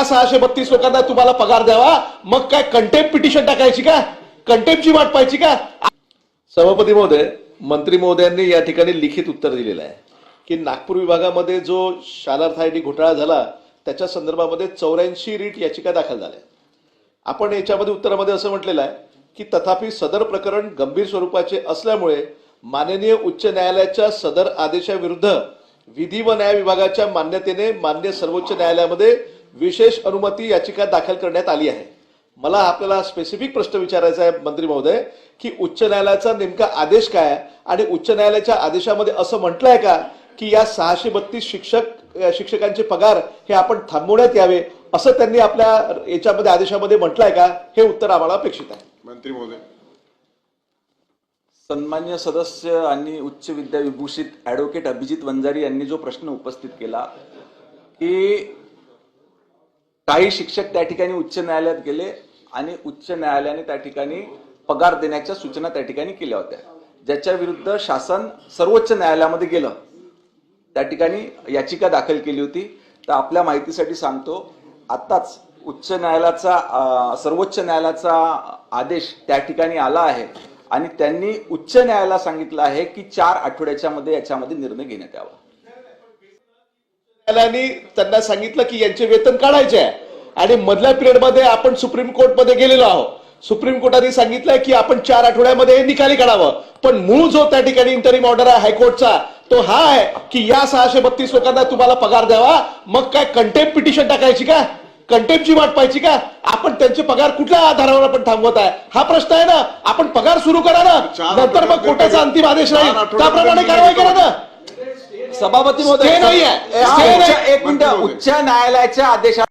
या 632 लोकांना तुम्हाला पगार द्यावा, मग काय कंटेम्प्ट पिटिशन टाकायची का? कंटेम्प्टची वाट पाहायची का? सभापती महोदय, मंत्री महोदयांनी या ठिकाणी लिखित उत्तर दिलेलं आहे की नागपूर विभागामध्ये जो शालार्थ आयडी घोटाळा झाला त्याच्या संदर्भामध्ये 84 रीट याचिका दाखल झाल्या. आपण याच्यामध्ये उत्तरामध्ये असं म्हटलेलं आहे की तथापि सदर प्रकरण गंभीर स्वरूपाचे असल्यामुळे माननीय उच्च न्यायालयाच्या सदर आदेशाविरुद्ध विधी व न्याय विभागाच्या मान्यतेने मान्य सर्वोच्च न्यायालयामध्ये विशेष अनुमती याचिका दाखल करण्यात आली आहे. मला आपल्याला स्पेसिफिक प्रश्न विचारायचा आहे मंत्री महोदय की उच्च न्यायालयाचा नेमका आदेश काय आहे आणि उच्च न्यायालयाच्या आदेशामध्ये असं म्हटलंय का की या 632 शिक्षकांचे पगार हे आपण थांबवण्यात यावे असं त्यांनी आपल्या याच्यामध्ये आदेशामध्ये म्हटलंय का? हे उत्तर आम्हाला अपेक्षित आहे. मंत्री महोदय. सन्मान्य सदस्य आणि उच्च विद्याविभूषित ॲडव्होकेट अभिजित वंजारी यांनी जो प्रश्न उपस्थित केला की काही शिक्षक त्या ठिकाणी उच्च न्यायालयात गेले आणि उच्च न्यायालयाने त्या ठिकाणी पगार देण्याच्या सूचना त्या ठिकाणी केल्या होत्या, ज्याच्या विरुद्ध शासन सर्वोच्च न्यायालयामध्ये गेलं, त्या ठिकाणी याचिका दाखल केली होती. तर आपल्या माहितीसाठी सांगतो, आताच सर्वोच्च न्यायालयाचा आदेश त्या ठिकाणी आला आहे आणि त्यांनी उच्च न्यायालयाला सांगितलं आहे की 4 आठवड्याच्या मध्ये याच्यामध्ये निर्णय घेण्यात यावा. न्यायालयाने त्यांना सांगितलं की यांचे वेतन काढायचे आहे आणि मधल्या पिरियडमध्ये आपण सुप्रीम कोर्टमध्ये गेलेलो आहोत. सुप्रीम कोर्टाने सांगितलंय की आपण 4 आठवड्यामध्ये हे निकाली काढावं, पण मूळ जो त्या ठिकाणी इंटरिम ऑर्डर आहे हायकोर्टचा तो हा आहे की या 632 लोकांना तुम्हाला पगार द्यावा, मग काय कंटेम्प्ट पिटिशन टाकायची का? कंटेम्प्टची वाट पाहायची का? आपण त्यांचे पगार कुठल्या आधारावर आपण थांबवत आहे हा प्रश्न आहे ना. आपण पगार सुरू करा ना, नंतर मग कोर्टाचा अंतिम आदेश राहील त्याप्रमाणे कारवाई करा ना. सभापती महोदय, स्टे नाही आहे. एक मिनिट, उच्च न्यायालयाच्या आदेशात